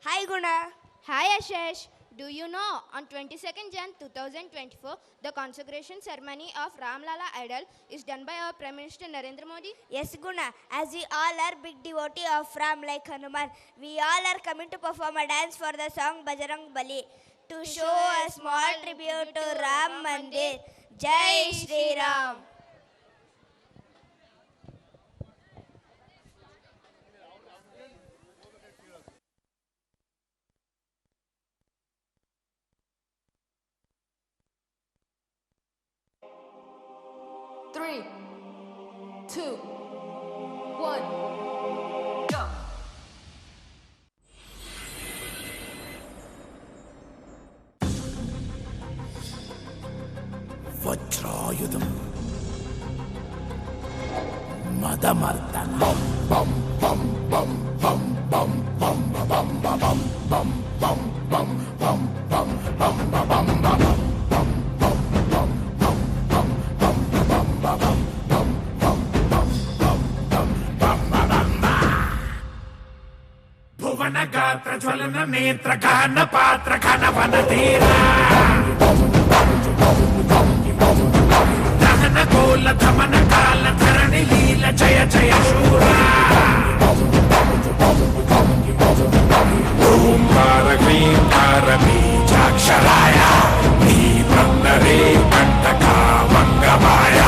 Hi Guna. Hi Ashesh. Do you know on 22nd Jan 2024 the consecration ceremony of Ramlala idol is done by our Prime Minister Narendra Modi? Yes Guna, as we all are big devotee of Ram like Hanuman, we all are coming to perform a dance for the song Bajrang Bali to show a small tribute to Ram Mandir. Jai Shri Ram. Three, two, one, go. వజ్రాయుధం మదమర్దన బం బం బం బం బం బం బం బం బం బం బం బం బం బం బం బం బం భువన గాత్ర జ్వలన నేత్ర గాన పాత్ర ఘనవన తీరా దహన కోల ధమన కాల ధరణి లీల జయ జయ శూరా ఓంకార క్లీంకార బీజాక్షరాయ భీమందరే కంటకా మంగమాయ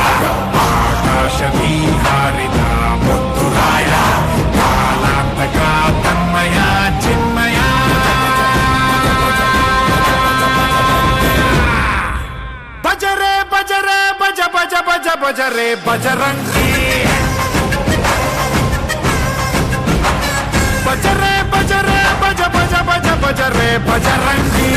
ఆకాశ విహారిత మృత్యురాయ కాలాంతక తన్మయ చిన్మయ బజరే బజరే బజ బజ బజ బజరే బజరంగి బజరే బజరే బజ బజ బజ బజరే బజరంగి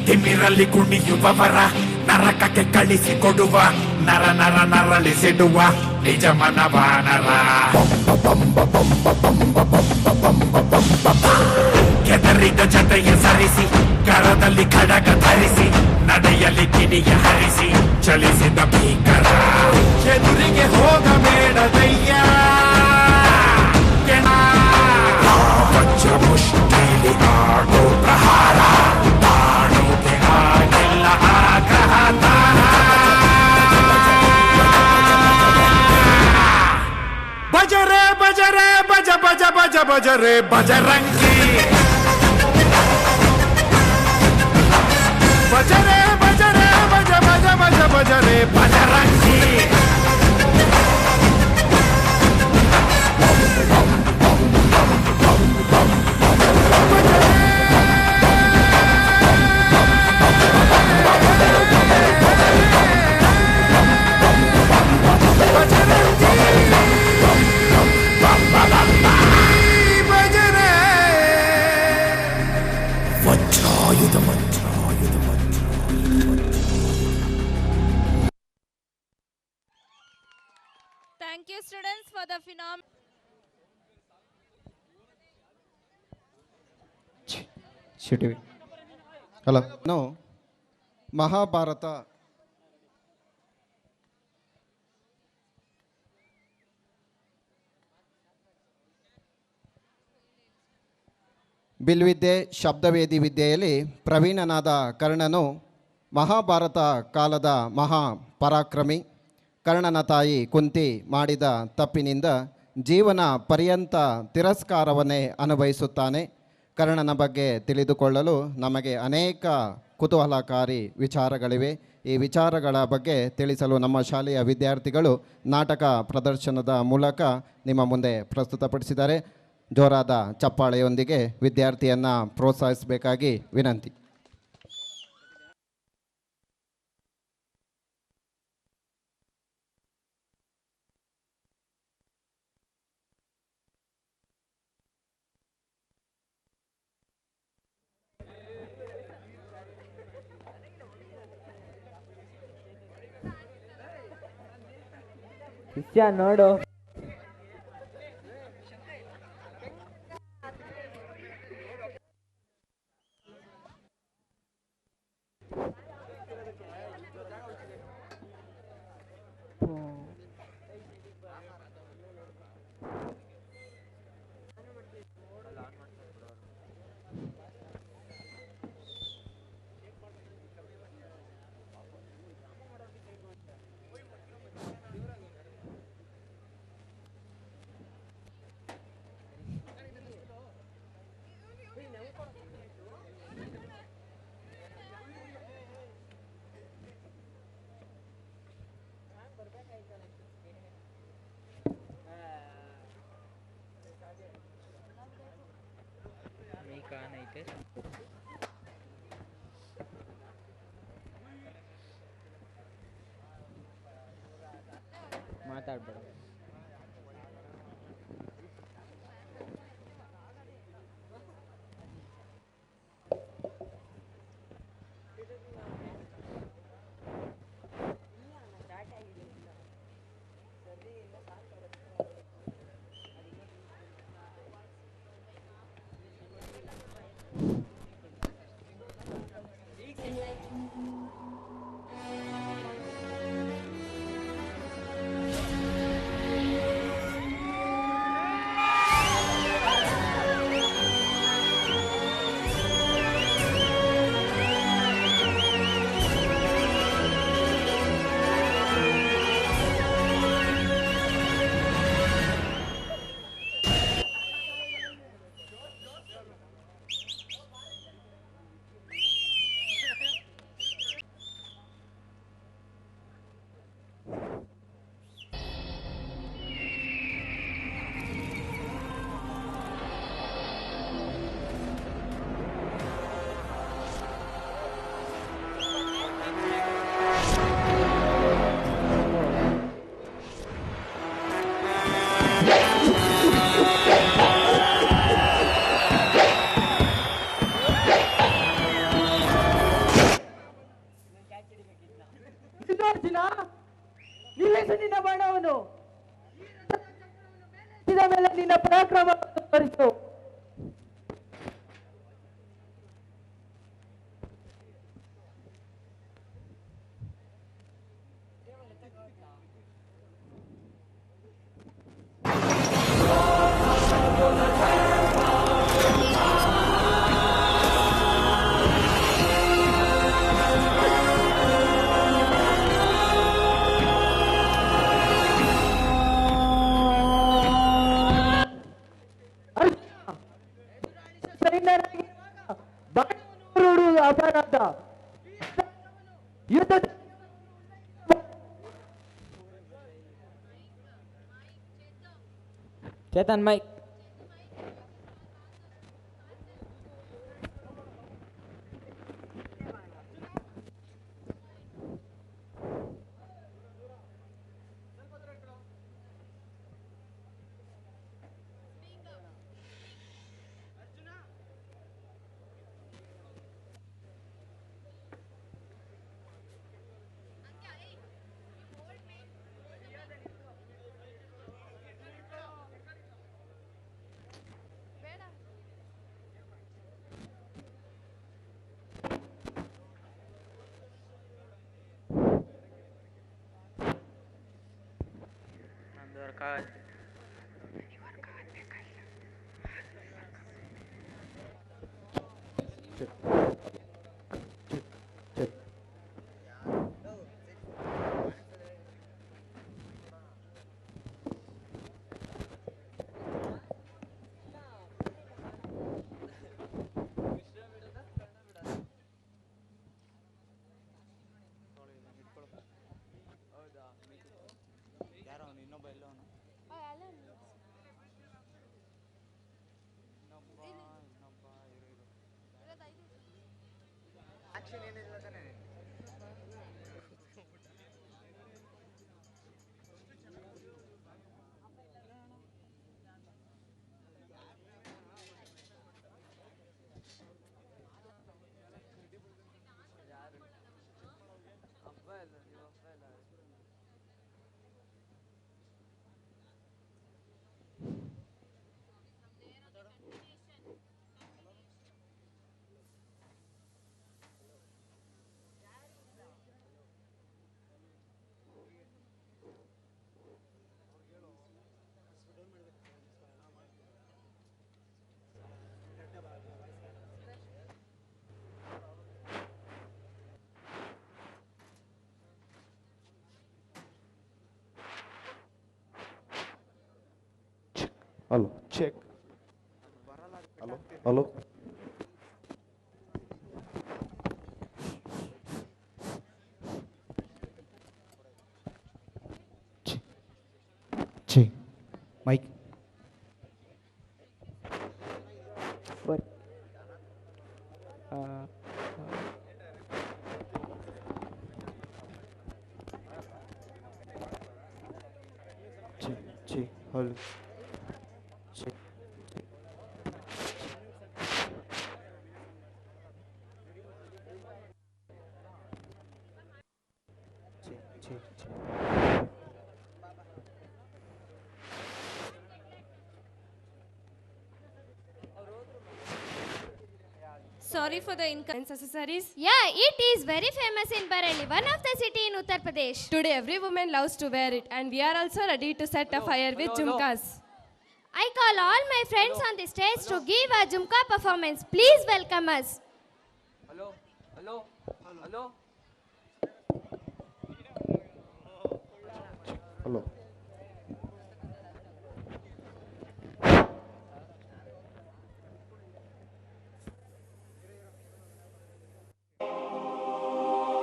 ತಿಮಿರಲಿ ಕುಣಿಯುವವರ ನರಕಕ್ಕೆ ಕಳಿಸಿ ಕೊಡುವ ನರ ನರ ನರಳಿಸಿಡುವ ನಿಜ ಮನವಾನರ ಕೆದರಿದ ಜತೆಯ ಸರಿಸಿ ಕರದಲ್ಲಿ ಖಡಗ ಧರಿಸಿ ನಡೆಯಲಿ ಕಿಡಿಯ ಹರಿಸಿ ಚಲಿಸಿದ ಭೀಕರ ಎದುರಿಗೆ ಹೋಗಬೇಡದಯ್ಯ ವಜ್ರ ಮುಷ್ಟಿಲಿ ಆಗೋ ಪ್ರಹಾರ ತಾಣೋಕೆ ಆಗಿಲ್ಲ ಆಗ್ರಹ ತಾರ ಬಜರೆ ಬಜರೆ ಬಜ ಬಜ ಬಜ ಬಜರೆ ಬಜರಂಗಿ ಬಜರೆ ಬಜರೆ ಬಜ ಬಜ ಬಜ ಬಜರೆ Bajrangi Thank you students for the phenomenal. Hello ನಾವು ಮಹಾಭಾರತ ಬಿಲ್ವಿದ್ಯೆ ಶಬ್ದವೇದಿ ವಿದ್ಯೆಯಲ್ಲಿ ಪ್ರವೀಣನಾದ ಕರ್ಣನು ಮಹಾಭಾರತ ಕಾಲದ ಮಹಾ ಪರಾಕ್ರಮಿ. ಕರ್ಣನ ತಾಯಿ ಕುಂತಿ ಮಾಡಿದ ತಪ್ಪಿನಿಂದ ಜೀವನ ಪರ್ಯಂತ ತಿರಸ್ಕಾರವನ್ನೇ ಅನುಭವಿಸುತ್ತಾನೆ. ಕರ್ಣನ ಬಗ್ಗೆ ತಿಳಿದುಕೊಳ್ಳಲು ನಮಗೆ ಅನೇಕ ಕುತೂಹಲಕಾರಿ ವಿಚಾರಗಳಿವೆ. ಈ ವಿಚಾರಗಳ ಬಗ್ಗೆ ತಿಳಿಸಲು ನಮ್ಮ ಶಾಲೆಯ ವಿದ್ಯಾರ್ಥಿಗಳು ನಾಟಕ ಪ್ರದರ್ಶನದ ಮೂಲಕ ನಿಮ್ಮ ಮುಂದೆ ಪ್ರಸ್ತುತಪಡಿಸಿದ್ದಾರೆ. ಜೋರಾದ ಚಪ್ಪಾಳೆಯೊಂದಿಗೆ ವಿದ್ಯಾರ್ಥಿಯನ್ನು ಪ್ರೋತ್ಸಾಹಿಸಬೇಕಾಗಿ ವಿನಂತಿ. ಶಿಷ್ಯ ನೋಡು. ಮಾತಾಡ್ಬೇಡ. ನಿಲ್ಲಿಸು ನಿನ್ನ ಬಾಣವನ್ನು. ಮೇಲೆ ನಿನ್ನ ಪರಾಕ್ರಮ ತೋರಿಸು. ಅಪರಾಧ ಯುದ್ಧ Chetan mic. Hello, check. Hello, hello. Check. Mic. What? Check. Hello. Check. Check. Sorry for the inconvenience, accessories. Yeah, it is very famous in Bareilly, one of the city in Uttar Pradesh. Today every woman loves to wear it, and we are also ready to set a fire with jhumkas. I call all my friends on the stage to give a Jhumka performance. Please welcome us. Hello.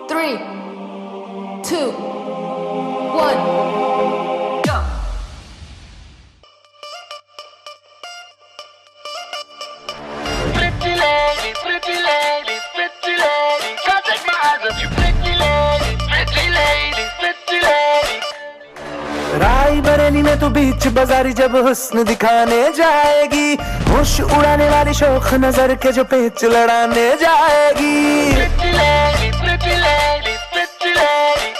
Three, two, one, go. Pretty lady, pretty lady, pretty lady, can't take my eyes off you. Pretty lady, pretty lady, pretty lady. Rae Bareli में तो बीच बाजारी जब हुस्न दिखाने जाएगी, होश उड़ाने वाली शौक नजर के जो पेच लड़ाने जाएगी। Pretty lady, pretty lady, pretty lady.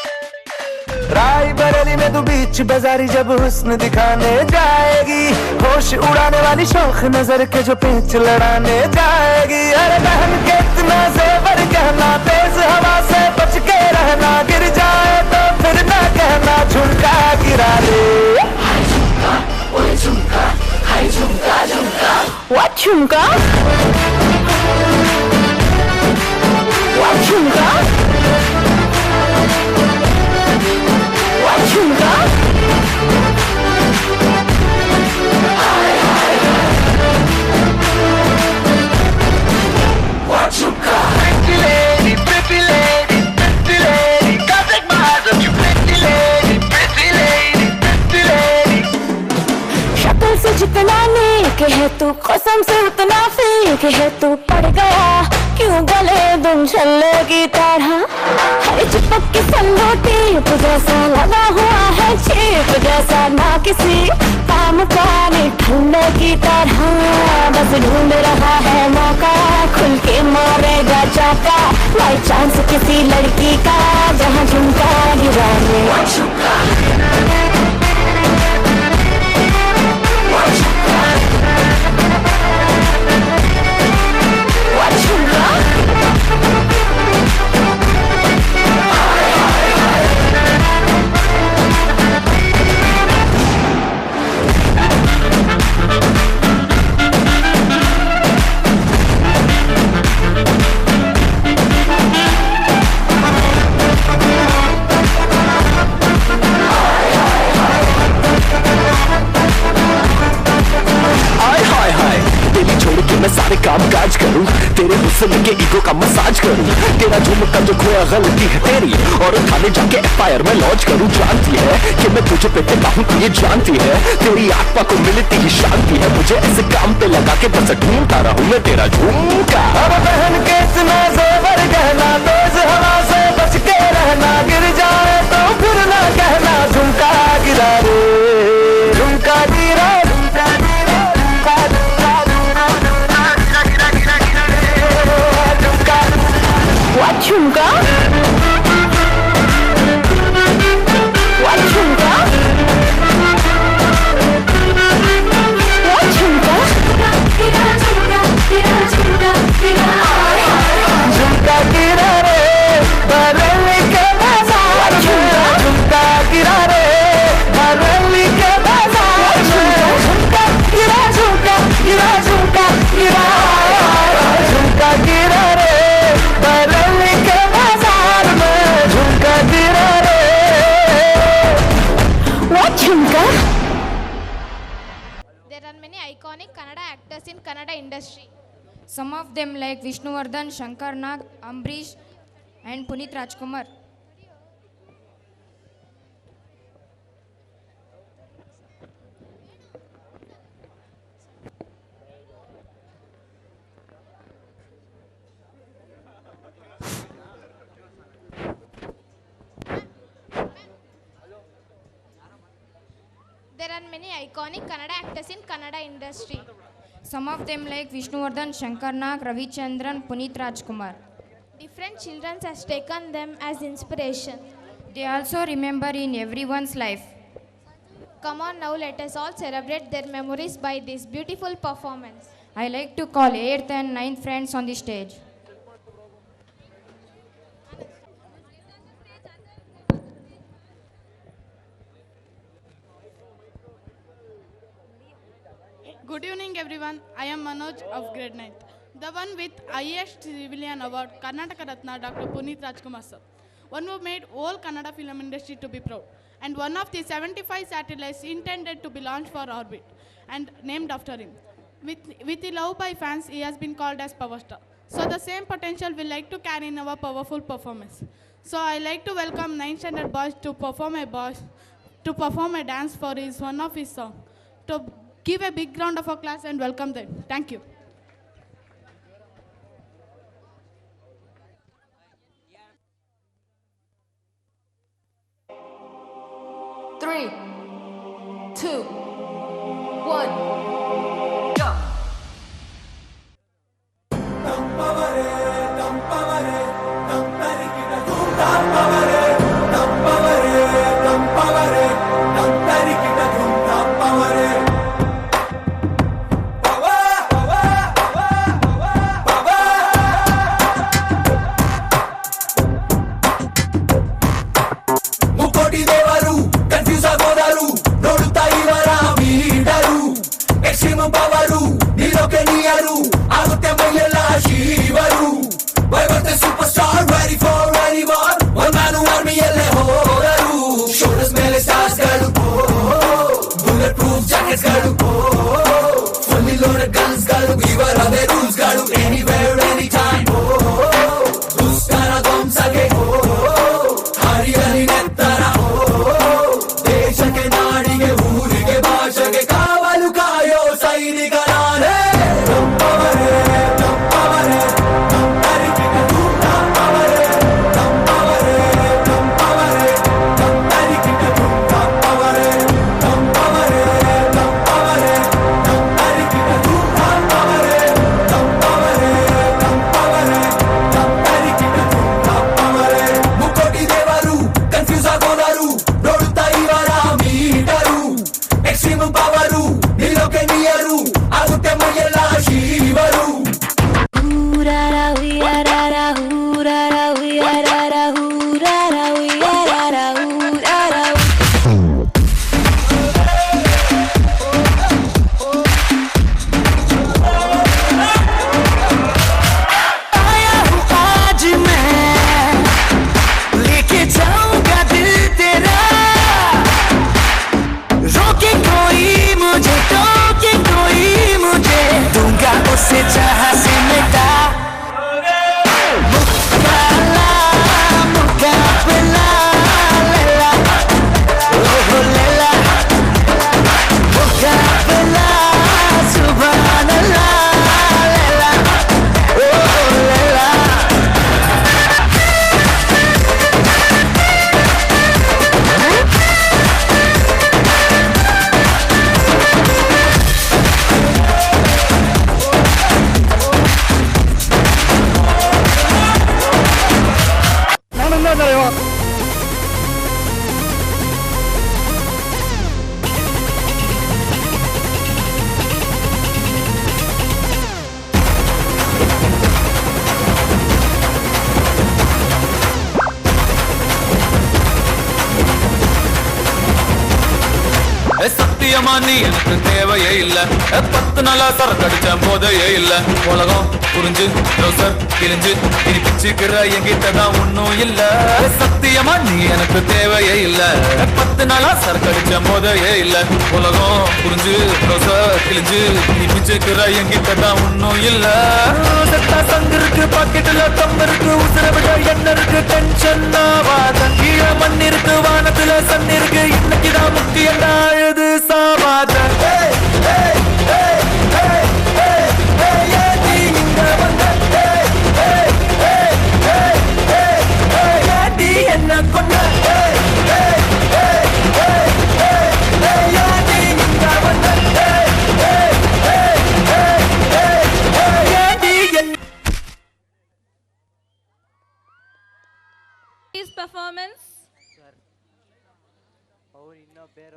Rae Bareli में तो बीच बाजारी जब हुस्न दिखाने जाएगी, होश उड़ाने वाली शौक नजर के जो पेच लड़ाने जाएगी। अरे बहन के इतना ज़ेवर कहना, तेज हवा से बच के रहना, गिर जाए तो फिर ना कहना झुमका गिरा ले। What झुमका? What झुमका? What झुमका? Pretty lady, pretty lady, pretty lady, can't take my eyes off you. Pretty lady, pretty lady, pretty lady. शक्ल से जितना नेक है तू, कसम से उतना फेक है तू, पड़ गया क्यों गले दुम छल्ले की तरह। हर चिपक के संगोटे तो जैसा लगा हुआ है चेप जैसा, ना किसी काम का ठंडे की तरह। बस ढूंढ रहा है मौका, खुल के मारेगा चाका, बाई चांस किसी लड़की का जहाँ झुमका गिरा ले। मैं सारे काम काज करूं, तेरे हुस्न के ईगो का मसाज करूं, तेरा झुमका जो खोया गलती है तेरी, और थाने जाके एफआईआर में लॉन्च करूं। जानती है कि मैं तुझे पे टिका हूं, तू ये जानती है, तेरी आत्मा को मिलती ही शांति है। मुझे ऐसे काम पे लगा के बस ढूंढता रहूं मैं तेरा झुमका। बहन के इतना ज़ेवर पर कहना तेज हवा से बच के रहना गिर जाए तो फिर ना कहना झुमका गिरा रे झुमका गिरा झुमका गिरा झुमका झुमका What झुमका What झुमका What झुमका गिरा झुमका गिरा झुमका गिरा झुमका गिरा रे बरेली के बाजार में झुमका गिरा रे बरेली के बाजार में झुमका गिरा झुमका गिरा झुमका गिरा झुमका गिरा रे बरेली के बाजार में झुमका गिरा रे What झुमका There are many iconic Kannada actors in Kannada industry. Some of them like Vishnuvardhan, Shankar Nag, Ambrish and Puneet Rajkumar. There are many iconic Kannada actors in Kannada industry. Some of them like Vishnuvardhan, Shankar Nag, Ravichandran, Puneet Rajkumar. Different children has taken them as inspiration. They also remember in everyone's life. Come on now, let us all celebrate their memories by this beautiful performance. I like to call 8th and 9th friends on the stage. Good evening everyone, I am Manoj of grade 9th. The one with highest civilian award, Karnataka Ratna, Dr. Puneet Rajkumar sir. One who made all Kannada film industry to be proud. And one of the 75 satellites intended to be launched for orbit and named after him. With the love by fans, he has been called as Power Star. So the same potential we like to carry in our powerful performance. So I like to welcome 9th standard boys to perform a dance for one of his songs. To give a big round of applause and welcome them. Thank you. Three, 2, 1. ಊರಿಗೆ ಭಾಷೆಗೆ ಕಾವಲು ಕಾಯೋ ಸೈನಿಕರಾನೆ சத்தியமா நீ எனக்கு தேவையே இல்ல 10 நாளா சரக்கடிச்ச போதையே இல்ல உலகம் புரிஞ்சு ரோசர் கிழிஞ்சு இனி பிச்சுக்கிற என்கிட்டதான் ஒன்னும் இல்ல சத்தியமா நீ எனக்கு தேவையே இல்ல 10 நாளா சரக்கடிச்ச போதையே இல்ல உலகம் புரிஞ்சு ரோசர் கிழிஞ்சு இனி பிச்சுக்கிற என்கிட்டதான் ஒன்னும் இல்ல செத்தா சங்கு இருக்கு பாக்கெட்டுல தம் இருக்கு உசுர விட என்ன இருக்கு டென்ஷன் ஆவாத கீழே மண் இருக்கு வானத்துல சன் இருக்கு இன்னைக்குதான் முக்கியம் அழுது சாவாத என்ன கொண்ட performance.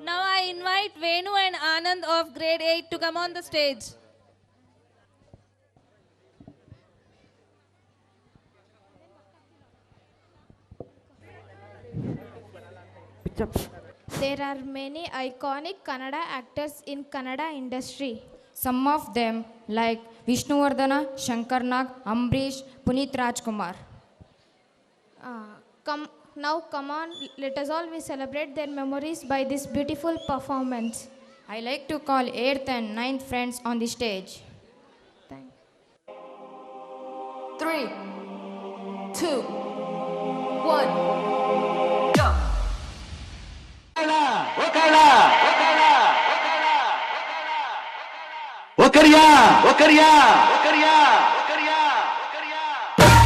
Now I invite Venu and Anand of grade 8 to come on the stage. There are many iconic Kannada actors in Kannada industry. Some of them like Vishnuvardhana, Shankar Nag, Ambrish, Punit Rajkumar. Come on, let us all we celebrate their memories by this beautiful performance. I like to call 8th and 9th friends on the stage. Thank you. 3, 2, 1. Go!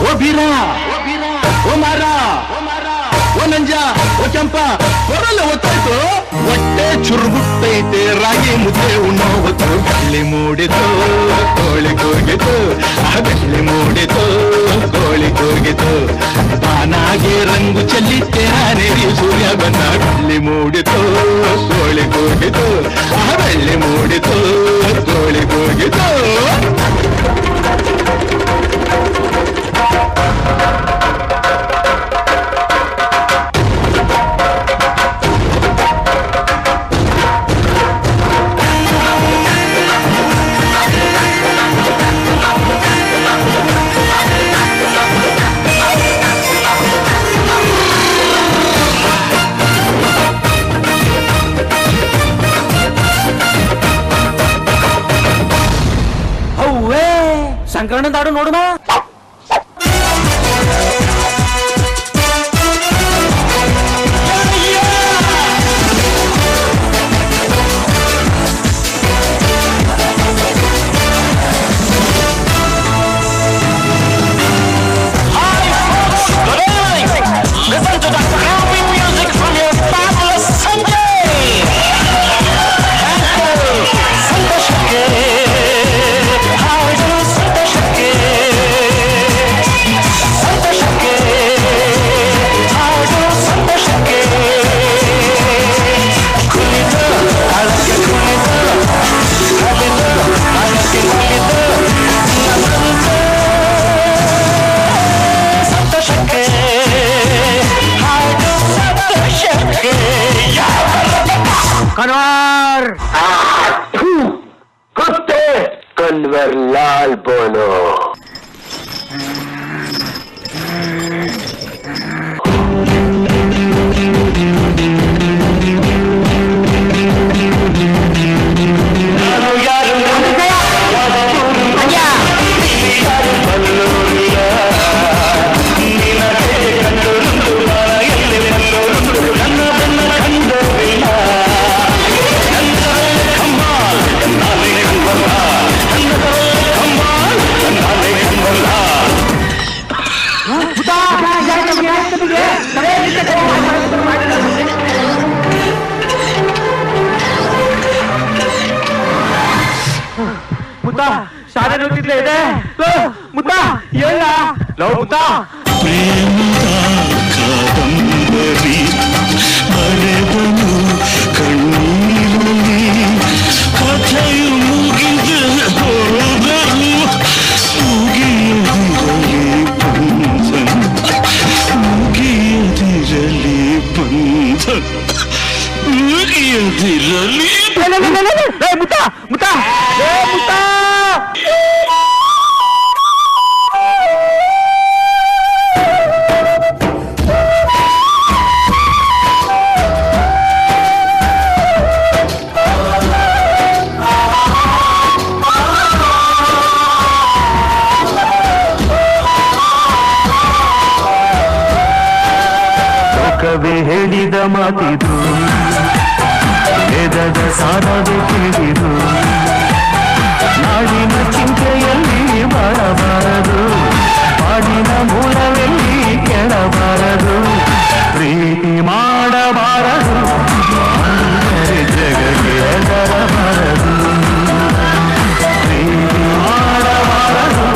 O bira, o mara, o nanja, o champa, ಕೊರಲೆ ಒತ್ತಾಯ್ತು ಹೊಟ್ಟೆ ಚುರುಗುಟ್ಟೈತೆ ರಾಗಿ ಮುದ್ದೆ ಉಣ್ಣೋವತ್ತು ಬೆಳ್ಳಿ ಮೂಡಿತು ಕೋಳಿ ಕೂಗಿತು ಬೆಳ್ಳಿ ಮೂಡಿತು ಕೋಳಿ ಕೂಗಿತು ತಾನಾಗೆ ರಂಗು ಚೆಲ್ಲಿತ್ತೆ ಆನೆರಿ ಸೂರ್ಯ ಬಂದ ಬೆಳ್ಳಿ ಮೂಡಿತು ಕೋಳಿ ಕೂಗಿತು ಬೆಳ್ಳಿ ಮೂಡಿತು ಕೋಳಿ ಕೂಗಿತು ಸಂಕರಣ ದಾಡು ನೋಡುಮ कनवर कुत्ते कन्वर लाल बोलो ಮುತ್ತ ಶಾಲೆ ನೋಡ್ತಿದ್ದೆ ಇದೆ ಮುತ್ತ ಎಲ್ಲ ಲವ್ ಮುತ್ತ ಕಾದಂಬರಿ ಬರೆದನು ಕಣ್ಣೀರಲ್ಲಿ ಕಥೆಯು ಮುಗಿದ ಹೋಗಲು ಮುಗಿಯದಿರಲಿ ಬಂಧನ ಮುಗಿಯದಿರಲಿ ಬಂಧನ ಮುಗಿಯದಿರಲಿ ಹೇಳಿದ ಮಾತಿದು ವೇದದ ಸಾರವೇ ತಿಳಿದು ನಾಡಿನ ಚಿಂತೆಯಲ್ಲಿ ಬಾಳಬಾರದು ಹಾಡಿನ ಮೂಲವೆಲ್ಲಿ ಕೆಳಬಾರದು ಪ್ರೀತಿ ಮಾಡಬಾರದು ಜಗಕ್ಕೆ ಹೆದರಬಾರದು ಪ್ರೀತಿ ಮಾಡಬಾರದು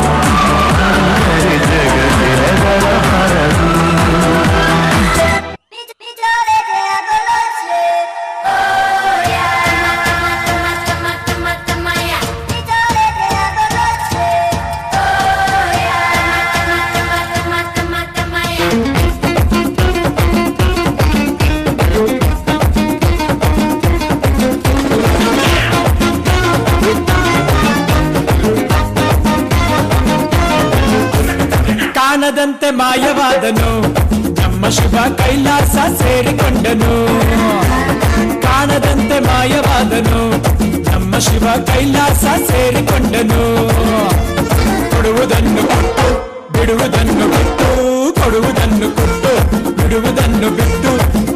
ಜಗಕ್ಕೆ ಹೆದರಬಾರದು ಕಾಣದಂತೆ ಮಾಯವಾದನು ನಮ್ಮ ಶುಭ ಕೈಲಾಸ ಸೇರಿಕೊಂಡನು ಕಾಣದಂತೆ ಮಾಯವಾದನು ನಮ್ಮ ಶಿವ ಕೈಲಾಸ ಸೇರಿಕೊಂಡನು ಕೊಡುವುದನ್ನು ಕೊಟ್ಟು ಬಿಡುವುದನ್ನು ಬಿಟ್ಟು ಕೊಡುವುದನ್ನು ಕೊಟ್ಟು ಬಿಡುವುದನ್ನು ಬಿಟ್ಟು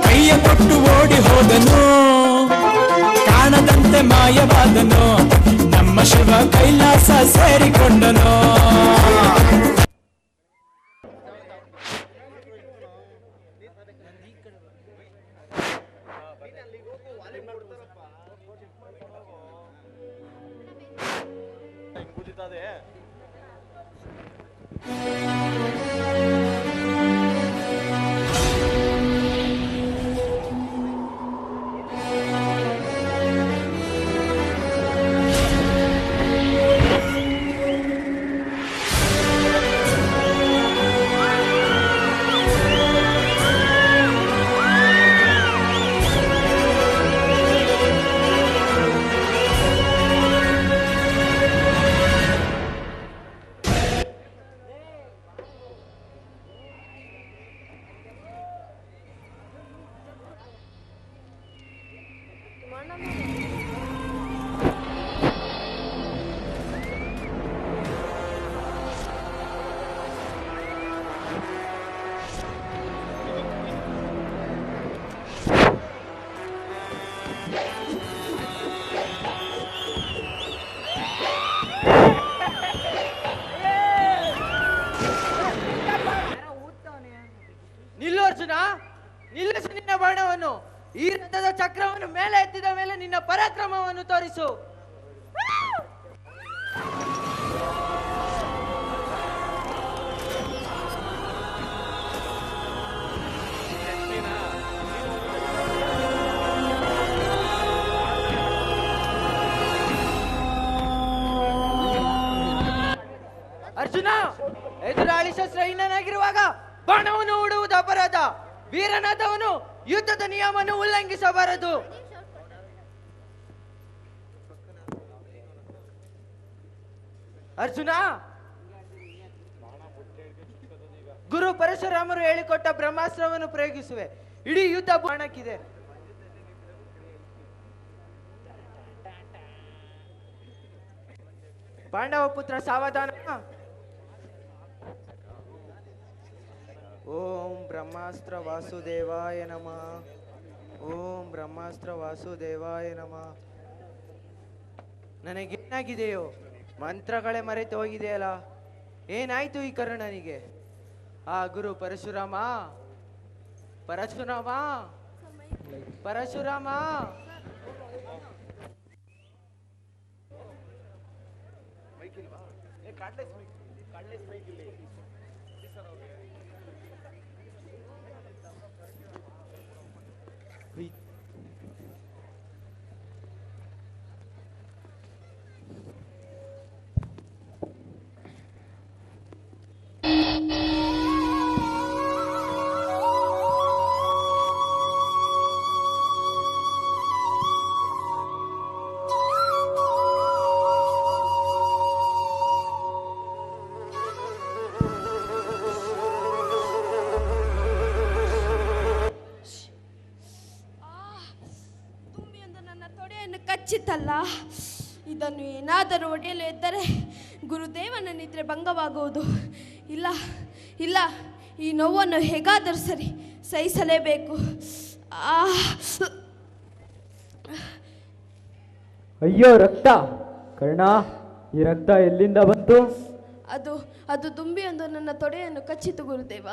ಕೈಯ ಕೊಟ್ಟು ಓಡಿ ಹೋದನು ಕಾಣದಂತೆ ಮಾಯವಾದನು ನಮ್ಮ ಶಿವ ಕೈಲಾಸ ಸೇರಿಕೊಂಡನು ನಿಲ್ಲು ಅರ್ಜುನ, ನಿಲ್ಲಿಸು ನಿನ್ನ ಬಾಣವನ್ನು. ಈ ರಥದ ಚಕ್ರವನ್ನು ಮೇಲೆ ಎತ್ತಿದ ಮೇಲೆ ನಿನ್ನ ಪರಾಕ್ರಮವನ್ನು ತೋರಿಸು. ಅರ್ಜುನ, ಎದುರಾಳಿ ಶಸ್ತ್ರಹೀನನಾಗಿರುವಾಗ ಬಾಣವನ್ನು ಹೂಡುವುದು ಅಪರಾಧ. ವೀರನಾದವನು ಯುದ್ಧದ ನಿಯಮವನ್ನು ಉಲ್ಲಂಘಿಸಬಾರದು. ಅರ್ಜುನ, ಗುರು ಪರಶುರಾಮರು ಹೇಳಿಕೊಟ್ಟ ಬ್ರಹ್ಮಾಸ್ತ್ರವನ್ನು ಪ್ರಯೋಗಿಸುವೆ. ಇಡೀ ಯುದ್ಧ ಬಾಣಕ್ಕಿದೆ. ಪಾಂಡವ ಪುತ್ರ ಸಾವಧಾನ. ಓಂ ಬ್ರಹ್ಮಾಸ್ತ್ರ ವಾಸುದೇವಾಯ ನಮಃ. ಓಂ ಬ್ರಹ್ಮಾಸ್ತ್ರ ವಾಸುದೇವಾಯ ನಮಃ. ನನಗೇನಾಗಿದೆಯೋ ಮಂತ್ರಗಳೇ ಮರೆತು ಹೋಗಿದೆಯಲ್ಲ. ಏನಾಯ್ತು ಈ ಕರ್ಣನಿಗೆ? ಆ ಗುರು ಪರಶುರಾಮ, ಪರಶುರಾಮ, ಪರಶುರಾಮ. ಕಚ್ಚಿತಲ್ಲ, ಇದನ್ನು ಏನಾದರೂ ಒಡೆಯಲು ಎದ್ದರೆ ಗುರುದೇವನ ನಿದ್ರೆ ಭಂಗವಾಗುವುದು. ಇಲ್ಲ ಇಲ್ಲ, ಈ ನೋವನ್ನು ಹೇಗಾದರೂ ಸರಿ ಸಹಿಸಲೇಬೇಕು. ಅಯ್ಯೋ ರಕ್ತ ಕರ್ಣ, ಈ ರಕ್ತ ಎಲ್ಲಿಂದ ಬಂತು? ಅದು ಅದು ದುಂಬಿಯೊಂದು ನನ್ನ ತೊಡೆಯನ್ನು ಕಚ್ಚಿತು ಗುರುದೇವ.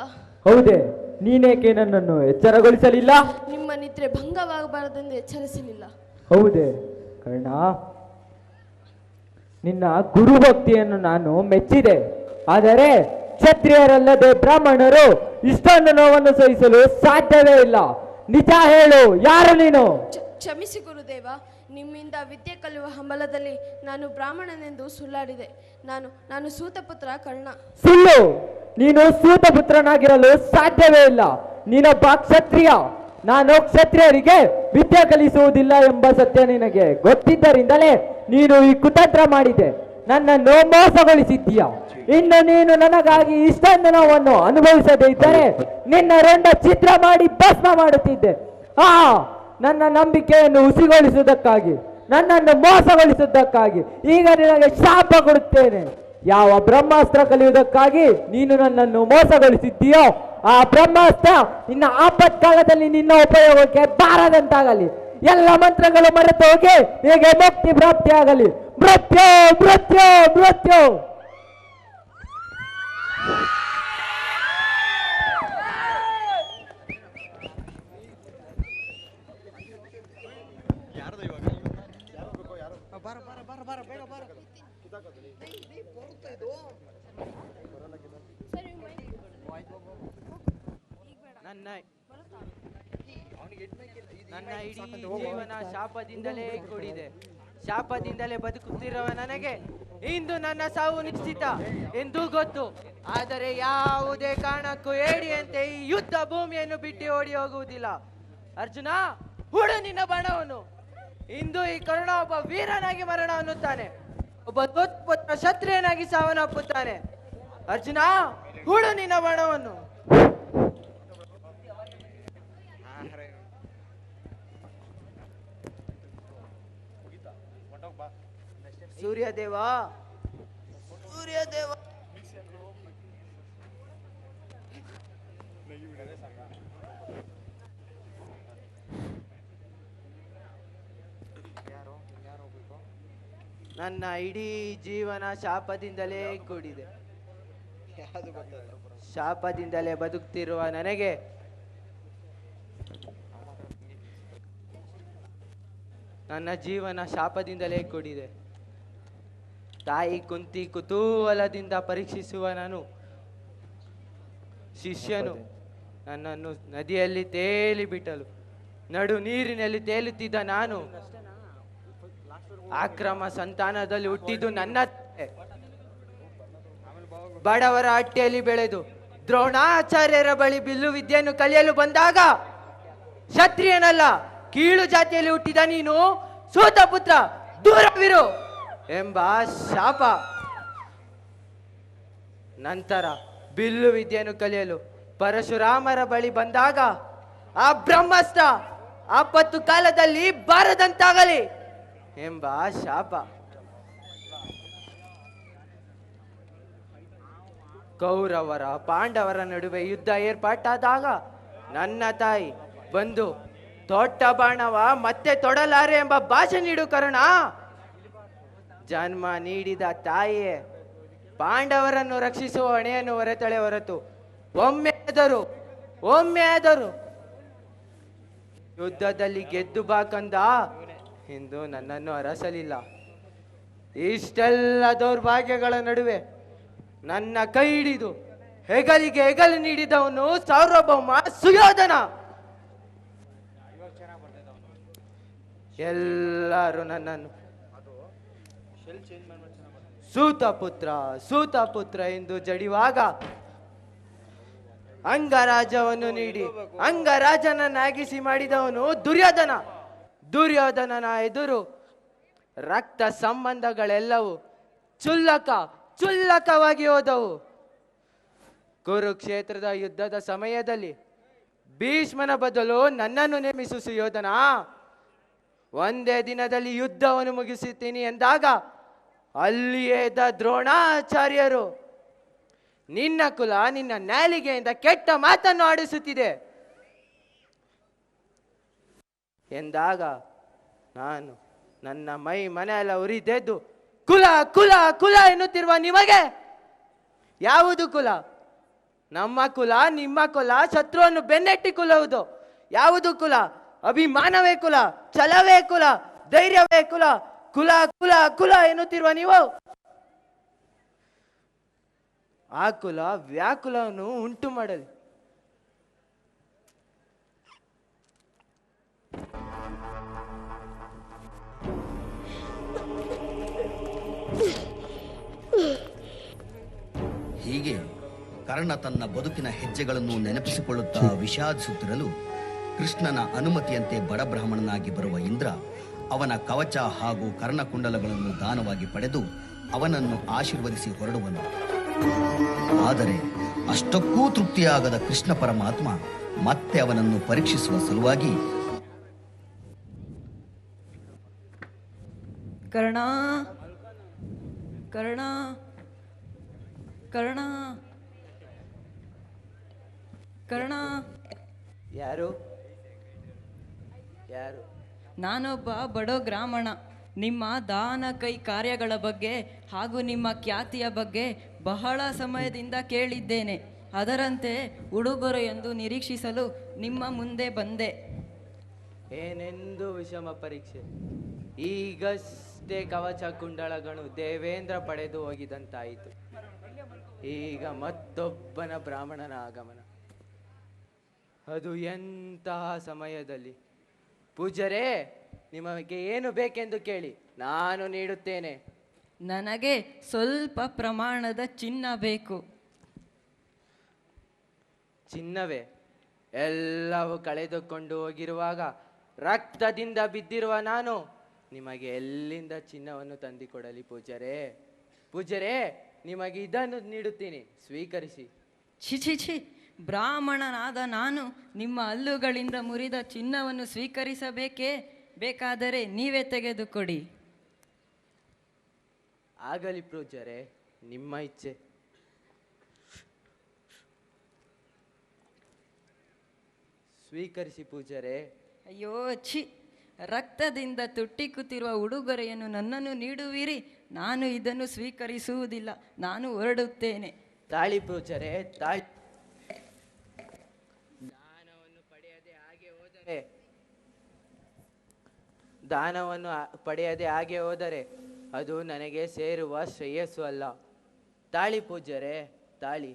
ಹೌದೇ, ನೀನೇಕೆ ನನ್ನನ್ನು ಎಚ್ಚರಗೊಳಿಸಲಿಲ್ಲ? ನಿಮ್ಮ ನಿದ್ರೆ ಭಂಗವಾಗಬಾರದೆಂದು ಎಚ್ಚರಿಸಲಿಲ್ಲ. ಹೌದೇ ಕರ್ಣ, ನಿನ್ನ ಗುರುಭಕ್ತಿಯನ್ನು ನಾನು ಮೆಚ್ಚಿದೆ. ಆದರೆ ಕ್ಷತ್ರಿಯರಲ್ಲದೆ ಬ್ರಾಹ್ಮಣರು ಇಷ್ಟೊಂದು ನೋವನ್ನು ಸಹಿಸಲು ಸಾಧ್ಯವೇ ಇಲ್ಲ. ನಿಜ ಹೇಳು, ಯಾರು ನೀನು? ಕ್ಷಮಿಸಿ ಗುರುದೇವ, ನಿಮ್ಮಿಂದ ವಿದ್ಯೆ ಕಲಿಯುವ ಹಂಬಲದಲ್ಲಿ ನಾನು ಬ್ರಾಹ್ಮಣನೆಂದು ಸುಳ್ಳಾಡಿದೆ. ನಾನು ಸೂತಪುತ್ರ ಕರ್ಣ. ಸುಳ್ಳು! ನೀನು ಸೂತಪುತ್ರನಾಗಿರಲು ಸಾಧ್ಯವೇ ಇಲ್ಲ. ನೀನೊಬ್ಬ ಕ್ಷತ್ರಿಯ. ನಾನು ಕ್ಷತ್ರಿಯರಿಗೆ ವಿದ್ಯೆ ಕಲಿಸುವುದಿಲ್ಲ ಎಂಬ ಸತ್ಯ ನಿನಗೆ ಗೊತ್ತಿದ್ದರಿಂದಲೇ ನೀನು ಈ ಕುತಂತ್ರ ಮಾಡಿದೆ, ನನ್ನನ್ನು ಮೋಸಗೊಳಿಸಿದ್ದೀಯ. ಇನ್ನು ನೀನು ನನಗಾಗಿ ಇಷ್ಟೊಂದು ನೋವನ್ನು ಅನುಭವಿಸದೇ ಇದ್ದರೆ ನಿನ್ನ ರಂಡ ಚಿತ್ರ ಮಾಡಿ ಭಸ್ಮ ಮಾಡುತ್ತಿದ್ದೆ. ನನ್ನ ನಂಬಿಕೆಯನ್ನು ಹುಸಿಗೊಳಿಸುವುದಕ್ಕಾಗಿ, ನನ್ನನ್ನು ಮೋಸಗೊಳಿಸುವುದಕ್ಕಾಗಿ ಈಗ ನಿನಗೆ ಶಾಪ ಕೊಡುತ್ತೇನೆ. ಯಾವ ಬ್ರಹ್ಮಾಸ್ತ್ರ ಕಲಿಯುವುದಕ್ಕಾಗಿ ನೀನು ನನ್ನನ್ನು ಮೋಸಗೊಳಿಸಿದ್ದೀಯೋ ಆ ಬ್ರಹ್ಮಾಸ್ತ್ರ ನಿನ್ನ ಆಪತ್ಕಾಲದಲ್ಲಿ ನಿನ್ನ ಉಪಯೋಗಕ್ಕೆ ಬಾರದಂತಾಗಲಿ. ಎಲ್ಲ ಮಂತ್ರಗಳು ಮರೆತು ಹೋಗಿ ಹೇಗೆ ಮುಕ್ತಿ ಪ್ರಾಪ್ತಿಯಾಗಲಿ. ಮೃತ್ಯು ಮೃತ್ಯು ಮೃತ್ಯು. ನನ್ನ ಇಡೀ ಜೀವನ ಶಾಪದಿಂದಲೇ ಕೂಡಿದೆ. ಶಾಪದಿಂದಲೇ ಬದುಕುತ್ತಿರುವ ನನಗೆ ಇಂದು ನನ್ನ ಸಾವು ನಿಶ್ಚಿತ ಎಂದು ಗೊತ್ತು. ಆದರೆ ಯಾವುದೇ ಕಾರಣಕ್ಕೂ ಏಡಿಯಂತೆ ಈ ಯುದ್ಧ ಭೂಮಿಯನ್ನು ಬಿಟ್ಟು ಓಡಿ ಹೋಗುವುದಿಲ್ಲ. ಅರ್ಜುನ, ಹೂಡು ನಿನ್ನ ಬಾಣವನ್ನು. ಇಂದು ಈ ಕರ್ಣ ಒಬ್ಬ ವೀರನಾಗಿ ಮರಣ ಅನ್ನುತ್ತಾನೆ, ಒಬ್ಬ ದೊಡ್ಡ ಕ್ಷತ್ರಿಯನಾಗಿ ಸಾವನ್ನಪ್ಪುತ್ತಾನೆ. ಅರ್ಜುನ, ಹೂಡು ನಿನ್ನ ಬಾಣವನ್ನು. ಸೂರ್ಯದೇವ, ಸೂರ್ಯದೇವ, ನನ್ನ ಇಡೀ ಜೀವನ ಶಾಪದಿಂದಲೇ ಕೂಡಿದೆ. ಶಾಪದಿಂದಲೇ ಬದುಕ್ತಿರುವ ನನಗೆ ನನ್ನ ಜೀವನ ಶಾಪದಿಂದಲೇ ಕೂಡಿದೆ. ತಾಯಿ ಕುಂತಿ ಕುತೂಹಲದಿಂದ ಪರೀಕ್ಷಿಸುವ ನಾನು ಶಿಷ್ಯನು ನನ್ನನ್ನು ನದಿಯಲ್ಲಿ ತೇಲಿ ಬಿಟ್ಟಲು ನಡು ನೀರಿನಲ್ಲಿ ತೇಲುತ್ತಿದ್ದ ನಾನು ಆಕ್ರಮ ಸಂತಾನದಲ್ಲಿ ಹುಟ್ಟಿದ್ದು ನನ್ನ ಬಡವರ ಹಟ್ಟಿಯಲ್ಲಿ ಬೆಳೆದು ದ್ರೋಣಾಚಾರ್ಯರ ಬಳಿ ಬಿಲ್ಲು ವಿದ್ಯೆಯನ್ನು ಕಲಿಯಲು ಬಂದಾಗ ಕ್ಷತ್ರಿಯನಲ್ಲ ಕೀಳು ಜಾತಿಯಲ್ಲಿ ಹುಟ್ಟಿದ ನೀನು ಸೂತಪುತ್ರ, ದೂರವಿರು ಎಂಬ ಶಾಪ. ನಂತರ ಬಿಲ್ಲು ವಿದ್ಯೆಯನ್ನು ಕಲಿಯಲು ಪರಶುರಾಮರ ಬಳಿ ಬಂದಾಗ ಆ ಬ್ರಹ್ಮಾಸ್ತ್ರ ಆಪತ್ತು ಕಾಲದಲ್ಲಿ ಬಾರದಂತಾಗಲಿ ಎಂಬ ಶಾಪ. ಕೌರವರ ಪಾಂಡವರ ನಡುವೆ ಯುದ್ಧ ಏರ್ಪಾಟಾದಾಗ ನನ್ನ ತಾಯಿ ಬಂದು ದೊಡ್ಡ ಬಾಣವ ಮತ್ತೆ ತೊಡಲಾರೆ ಎಂಬ ಭಾಷೆ ನೀಡು ಕರ್ಣ. ಜನ್ಮ ನೀಡಿದ ತಾಯಿಯೇ ಪಾಂಡವರನ್ನು ರಕ್ಷಿಸುವ ಹೊಣೆಯನ್ನು ಹೊರತಳೆ ಹೊರತು ಒಮ್ಮೆ ಆದರೂ ಯುದ್ಧದಲ್ಲಿ ಗೆದ್ದು ಬಾಕಂದ ಇಂದು ನನ್ನನ್ನು ಅರಸಲಿಲ್ಲ. ಇಷ್ಟೆಲ್ಲ ದೌರ್ಭಾಗ್ಯಗಳ ನಡುವೆ ನನ್ನ ಕೈ ಹಿಡಿದು ಹೆಗಲಿಗೆ ಹೆಗಲು ನೀಡಿದವನು ಸಾರ್ವಭೌಮ ಸುಯೋಧನ. ಎಲ್ಲರೂ ನನ್ನನ್ನು ಸೂತಪುತ್ರ ಎಂದು ಜಡಿವಾಗ ಅಂಗರಾಜವನ್ನು ನೀಡಿ ಅಂಗರಾಜನನ್ನಾಗಿಸಿ ಮಾಡಿದವನು ದುರ್ಯೋಧನನ ಎದುರು ರಕ್ತ ಸಂಬಂಧಗಳೆಲ್ಲವೂ ಚುಲ್ಲಕವಾಗಿ ಹೋದವು. ಕುರುಕ್ಷೇತ್ರದ ಯುದ್ಧದ ಸಮಯದಲ್ಲಿ ಭೀಷ್ಮನ ಬದಲು ನನ್ನನ್ನು ನೇಮಿಸು ಸುಯೋಧನ. ಒಂದೇ ದಿನದಲ್ಲಿ ಯುದ್ಧವನ್ನು ಮುಗಿಸುತ್ತೀನಿ ಎಂದಾಗ ಅಲ್ಲಿಯೇ ಇದ್ದ ದ್ರೋಣಾಚಾರ್ಯರು ನಿನ್ನ ಕುಲ ನಿನ್ನ ನಾಲಿಗೆಯಿಂದ ಕೆಟ್ಟ ಮಾತನ್ನು ಆಡಿಸುತ್ತಿದೆ. ಎಂದಾಗ ನಾನು ನನ್ನ ಮನೆ ಎಲ್ಲ ಉರಿದೆದ್ದು ಕುಲ ಕುಲ ಕುಲ ಎನ್ನುತ್ತಿರುವ ನಿಮಗೆ ಯಾವುದು ಕುಲ? ನಮ್ಮ ಕುಲ, ನಿಮ್ಮ ಕುಲ, ಶತ್ರುವನ್ನು ಬೆನ್ನಟ್ಟಿ ಕುಲವುದು ಯಾವುದು ಕುಲ? ಅಭಿಮಾನವೇ ಕುಲ, ಛಲವೇ ಕುಲ, ಧೈರ್ಯವೇ ಕುಲ. ಕುಲ ಕುಲ ಕುಲ ಎನ್ನುತ್ತಿರುವ ನೀವು ಆ ಕುಲ ವ್ಯಾಕುಲವನ್ನು ಉಂಟು ಮಾಡಲಿ. ಹೀಗೆ ಕರ್ಣ ತನ್ನ ಬದುಕಿನ ಹೆಜ್ಜೆಗಳನ್ನು ನೆನಪಿಸಿಕೊಳ್ಳುತ್ತಾ ವಿಷಾದಿಸುತ್ತಿರಲು ಕೃಷ್ಣನ ಅನುಮತಿಯಂತೆ ಬಡಬ್ರಾಹ್ಮಣನಾಗಿ ಬರುವ ಇಂದ್ರ ಅವನ ಕವಚ ಹಾಗೂ ಕರ್ಣಕುಂಡಲಗಳನ್ನು ದಾನವಾಗಿ ಪಡೆದು ಅವನನ್ನು ಆಶೀರ್ವದಿಸಿ ಹೊರಡುವನು. ಆದರೆ ಅಷ್ಟಕ್ಕೂ ತೃಪ್ತಿಯಾಗದ ಕೃಷ್ಣ ಪರಮಾತ್ಮ ಮತ್ತೆ ಅವನನ್ನು ಪರೀಕ್ಷಿಸುವ ಸಲುವಾಗಿ ಕರ್ಣ ಕರ್ಣ ಕರ್ಣ ಕರ್ಣ ಯಾರು ಯಾರು? ನಾನೊಬ್ಬ ಬಡೋ ಬ್ರಾಹ್ಮಣ. ನಿಮ್ಮ ದಾನ ಕೈ ಕಾರ್ಯಗಳ ಬಗ್ಗೆ ಹಾಗೂ ನಿಮ್ಮ ಖ್ಯಾತಿಯ ಬಗ್ಗೆ ಬಹಳ ಸಮಯದಿಂದ ಕೇಳಿದ್ದೇನೆ. ಅದರಂತೆ ಉಡುಗೊರೆಯೊಂದು ನಿರೀಕ್ಷಿಸಲು ನಿಮ್ಮ ಮುಂದೆ ಬಂದೆ. ಏನೆಂದು ವಿಷಮ ಪರೀಕ್ಷೆ? ಈಗಷ್ಟೇ ಕವಚ ಕುಂಡಳಗಳು ದೇವೇಂದ್ರ ಪಡೆದು ಹೋಗಿದಂತಾಯಿತು. ಈಗ ಮತ್ತೊಬ್ಬನ ಬ್ರಾಹ್ಮಣನ ಆಗಮನ, ಅದು ಎಂತಹ ಸಮಯದಲ್ಲಿ? ಪೂಜರೇ, ನಿಮಗೆ ಏನು ಬೇಕೆಂದು ಕೇಳಿ, ನಾನು ನೀಡುತ್ತೇನೆ. ನನಗೆ ಸ್ವಲ್ಪ ಪ್ರಮಾಣದ ಚಿನ್ನ ಬೇಕು. ಚಿನ್ನವೇ? ಎಲ್ಲವೂ ಕಳೆದುಕೊಂಡು ಹೋಗಿರುವಾಗ ರಕ್ತದಿಂದ ಬಿದ್ದಿರುವ ನಾನು ನಿಮಗೆ ಎಲ್ಲಿಂದ ಚಿನ್ನವನ್ನು ತಂದಿಕೊಡಲಿ ಪೂಜರೇ? ಪೂಜರೇ, ನಿಮಗೆ ಇದನ್ನು ನೀಡುತ್ತೀನಿ, ಸ್ವೀಕರಿಸಿ. ಛಿ ಛಿ, ಬ್ರಾಹ್ಮಣನಾದ ನಾನು ನಿಮ್ಮ ಹಲ್ಲುಗಳಿಂದ ಮುರಿದ ಚಿನ್ನವನ್ನು ಸ್ವೀಕರಿಸಬೇಕೇ? ಬೇಕಾದರೆ ನೀವೇ ತೆಗೆದುಕೊಡಿ. ಆಗಲಿ ಪೂಜರೇ, ನಿಮ್ಮ ಇಚ್ಛೆ. ಸ್ವೀಕರಿಸಿ ಪೂಜರೇ. ಅಯ್ಯೋ ಛಿ, ರಕ್ತದಿಂದ ತುಟ್ಟಿಕ್ಕುತ್ತಿರುವ ಉಡುಗೊರೆಯನ್ನು ನನ್ನನ್ನು ನೀಡುವಿರಿ? ನಾನು ಇದನ್ನು ಸ್ವೀಕರಿಸುವುದಿಲ್ಲ. ನಾನು ಹೊರಡುತ್ತೇನೆ. ತಾಳಿ ಪೂಜರೇ, ತಾಳಿ. ದಾನವನ್ನು ಪಡೆಯದೆ ಹಾಗೆ ಹೋದರೆ ಅದು ನನಗೆ ಸೇರುವ ಶ್ರೇಯಸ್ಸು ಅಲ್ಲ. ತಾಳಿ ಪೂಜರೇ, ತಾಳಿ.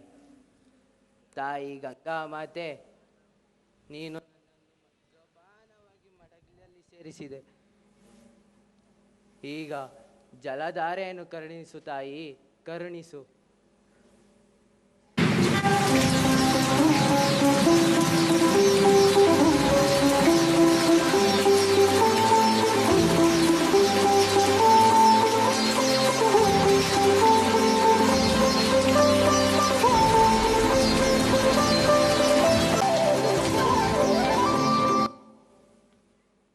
ತಾಯಿ ಗಂಗಾ ಮಾತೆ, ನೀನು ಜೋಪಾನವಾಗಿ ಮಡಗಿನಲ್ಲಿ ಸೇರಿಸಿದೆ. ಈಗ ಜಲಧಾರೆಯನ್ನು ಕರುಣಿಸು ತಾಯಿ, ಕರುಣಿಸು.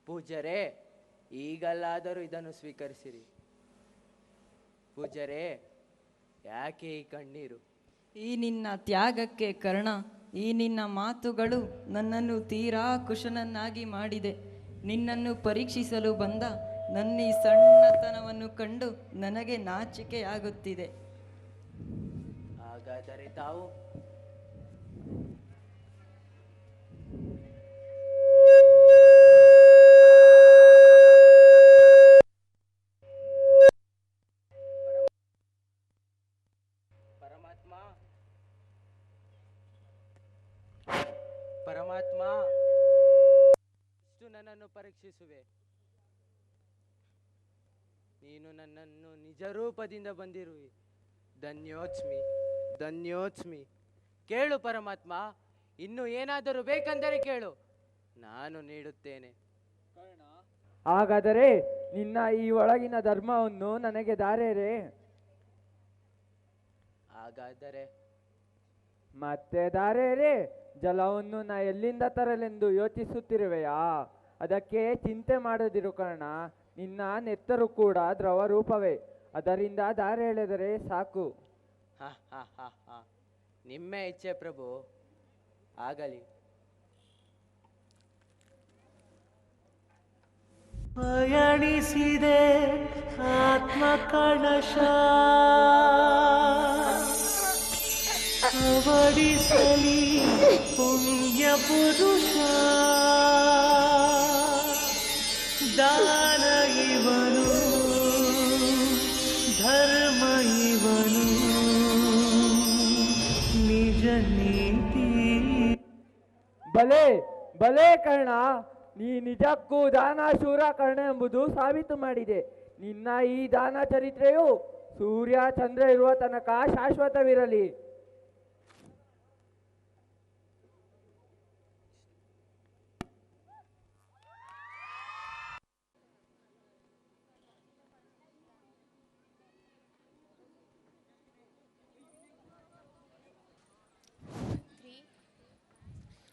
ಪೂಜರೇ, ಈಗಲಾದರೂ ಇದನ್ನು ಸ್ವೀಕರಿಸಿರಿ. ಪೂಜರೇ, ಯಾಕೆ ಈ ಕಣ್ಣೀರು? ಈ ನಿನ್ನ ತ್ಯಾಗಕ್ಕೆ ಕರ್ಣ, ಈ ನಿನ್ನ ಮಾತುಗಳು ನನ್ನನ್ನು ತೀರಾ ಕುಶನನ್ನಾಗಿ ಮಾಡಿದೆ. ನಿನ್ನನ್ನು ಪರೀಕ್ಷಿಸಲು ಬಂದ ನನ್ನ ಈ ಸಣ್ಣತನವನ್ನು ಕಂಡು ನನಗೆ ನಾಚಿಕೆಯಾಗುತ್ತಿದೆ. ಹಾಗಾದರೆ ತಾವು ಪರಮಾತ್ಮ, ಇಷ್ಟು ನನ್ನನ್ನು ಪರೀಕ್ಷಿಸುವೆ. ನೀನು ನನ್ನನ್ನು ನಿಜ ರೂಪದಿಂದ ಬಂದಿರುವಿ. ಧನ್ಯೋಚ್ಮಿ, ಧನ್ಯೋಚ್ಮಿ. ಕೇಳು ಪರಮಾತ್ಮ, ಇನ್ನು ಏನಾದರೂ ಬೇಕೆಂದರೆ ಕೇಳು, ನಾನು ನೀಡುತ್ತೇನೆ. ಹಾಗಾದರೆ ನಿನ್ನ ಈ ಒಳಗಿನ ಧರ್ಮವನ್ನು ನನಗೆ ದಾರೇರೆ. ಹಾಗಾದರೆ ಮತ್ತೆ ದಾರೇರೆ. ಜಲವನ್ನು ನಾ ಎಲ್ಲಿಂದ ತರಲೆಂದು ಯೋಚಿಸುತ್ತಿರುವೆಯಾ? ಅದಕ್ಕೆ ಚಿಂತೆ ಮಾಡದಿರು ಕರ್ಣ. ನಿನ್ನ ನೆತ್ತರು ಕೂಡ ದ್ರವ ರೂಪವೇ, ಅದರಿಂದ ದಾರಿ ಎಳೆದರೆ ಸಾಕು. ನಿಮ್ಮ ಇಚ್ಛೆ ಪ್ರಭು, ಆಗಲಿ. ಪಯಣಿಸಿದೆ ಆತ್ಮ ಕಳಶ ಅವಡಿಸಲಿ ಪುಣ್ಯ ಪುರುಷ ದಾನ ಇವನು ಧರ್ಮ ಇವನು ನಿಜ ನೀತಿ. ಬಲೆ ಬಲೆ ಕರ್ಣ, ನೀ ನಿಜಕ್ಕೂ ದಾನ ಶೂರ ಕರ್ಣ ಎಂಬುದು ಸಾಬೀತು ಮಾಡಿದೆ. ನಿನ್ನ ಈ ದಾನ ಚರಿತ್ರೆಯು ಸೂರ್ಯ ಚಂದ್ರ ಇರುವ ತನಕ ಶಾಶ್ವತವಿರಲಿ.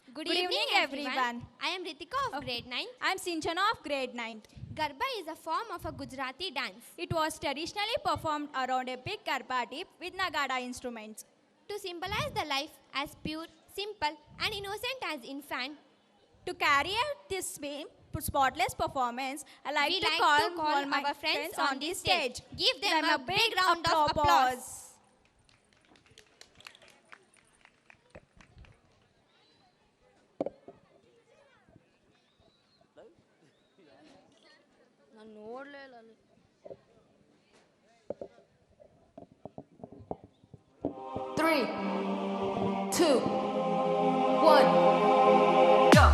Good evening, everyone. I am Ritika of grade 9. I am Sinchana of grade 9. Garba is a form of a Gujarati dance. It was traditionally performed around a big garba dip with nagada instruments. To symbolize the life as pure, simple and innocent as infant. To carry out this spotless performance, I like to call all my friends on this stage. Give them a big round of applause. Three, two, one. Go.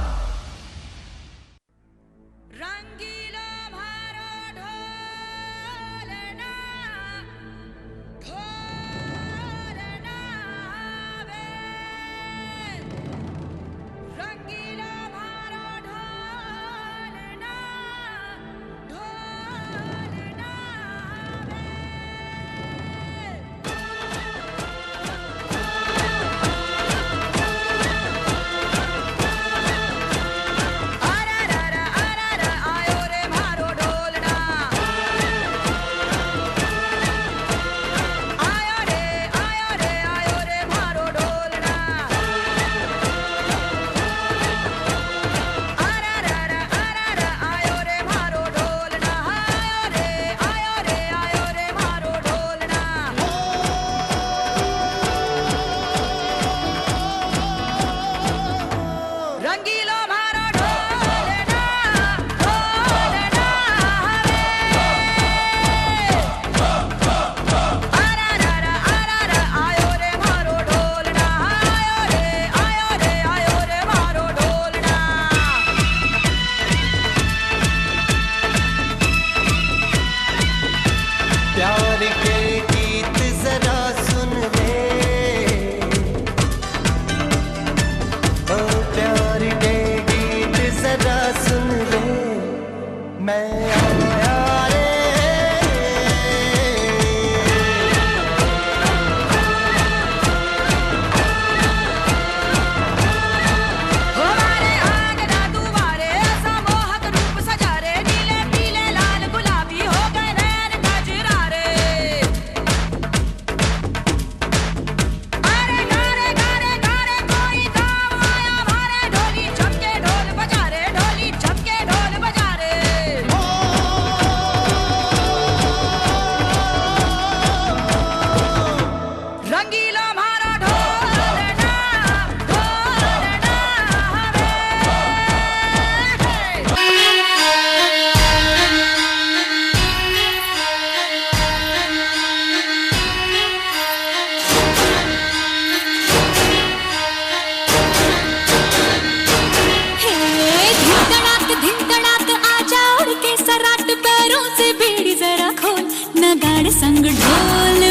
संग ढोल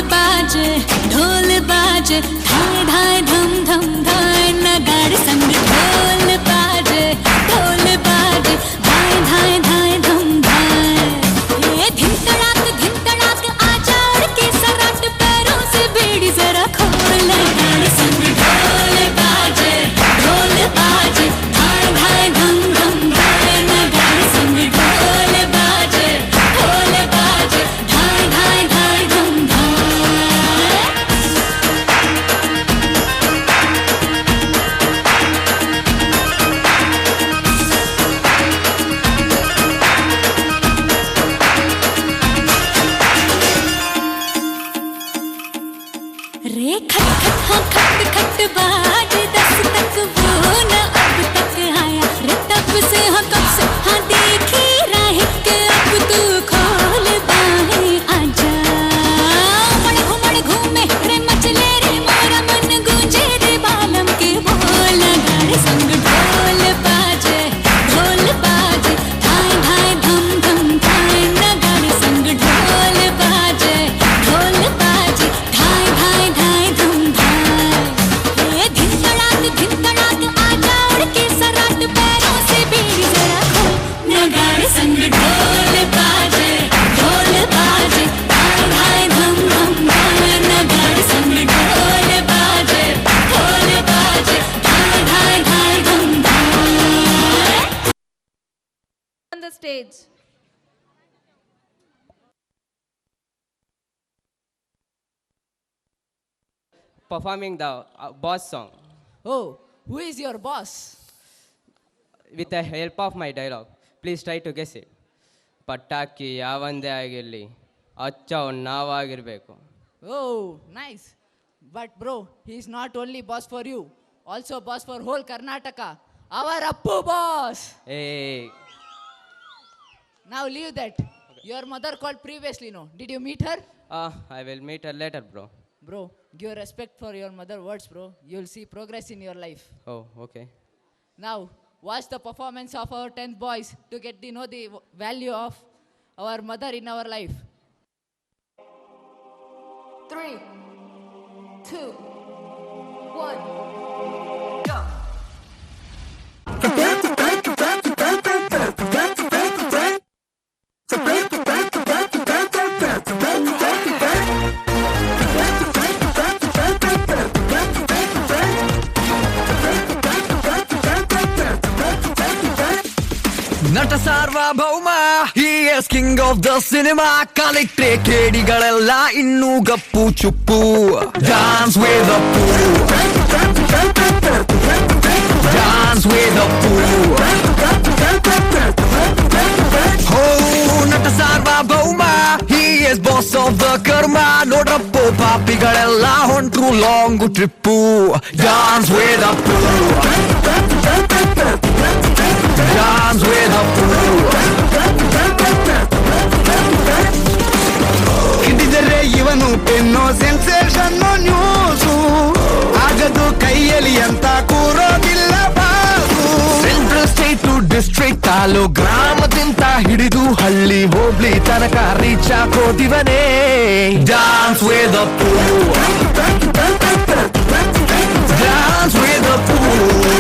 बाजे धाय धाय धम धम धाय नगाड़े संग ढोल बाजे धाय धाय धाय धम धाय ये धिन तड़ाक आजा उड़ के सराट पैरों से बेड़ी जरा खोल नगाड़े संग ढोल बाजे धाय धाय धम धम धाय नगाड़े संग ढोल बाजे धाय धाय धाय धम धाय रे खट खट हाँ खट खट बाज 10 तक वो न अब तक आया रे तब से हाँ कब से हाँ देखी राह के अब तू खोल बाहें आजा उमड़ घूमे रे मचले रे मोरा मन गूंजे रे बालम के बोल गाड़े संग ढोल बाजे धाय धाय धम धम धाय न गाड़े संग ढोल बाजे धाय धाय धाय धम धाय ये धिन तड़ाक आजा उड़ के सराट पैरों से बीड़ी जरा खोल न गाड़े संग ढोल बाजे धाय धाय धम धम धाय न गाड़े संग ढोल बाजे धाय धाय धाय धम धाय On the stage. Performing the boss song Oh, who is your boss? with the help of my dialogue. Please try to guess it. ಪಟಾಕಿ ಯಾವಂದೇ ಆಗಿರಲಿ ಅಚ್ಚ ನಾವಾಗಿರಬೇಕು. Oh, nice. But bro, he is not only boss for you, also boss for whole Karnataka. Our Appu boss. Hey. Now leave that. Your mother called previously, no? Did you meet her? I will meet her later, bro. Bro, give respect for your mother words, bro. You'll see progress in your life. Oh, okay. Now, watch the performance of our 10th boys to get to know the value of our mother in our life. 3, 2, 1. Go. ನಟ ಸಾರ್ವಭೌಮ he is king of the cinema ಕಲೆಕ್ಟ್ರೆ ಕೇಡಿಗಳೆಲ್ಲ ಇನ್ನೂ ಗಪ್ಪು ಚುಪ್ಪು dance with the fool dance with the fool oh ನಟ ಸಾರ್ವಭೌಮ he is boss of the ಕರ್ಮ ನೋಡ್ರಪ್ಪೋ ಪಾಪಿಗಳೆಲ್ಲ ಹೊಂಟ್ರು long trip dance with the fool dance with a fool ಹಿಡಿದರೆ ಇವನು ಪೆನ್ನೋ ಸೆನ್ಸೇಷನ್ ನ್ಯೂಸು ಆಗದು ಕೈಯಲ್ಲಿ ಅಂತ ಕೂರೋದಿಲ್ಲ boss central state to district ತಾಲೂ ಗ್ರಾಮದಿಂದ ಹಿಡಿದು ಹಳ್ಳಿ ಹೋಗ್ಲಿ ತನಕ ರೀಚ್ ಹಾಕೋದಿವನೇ dance with a fool dance with a fool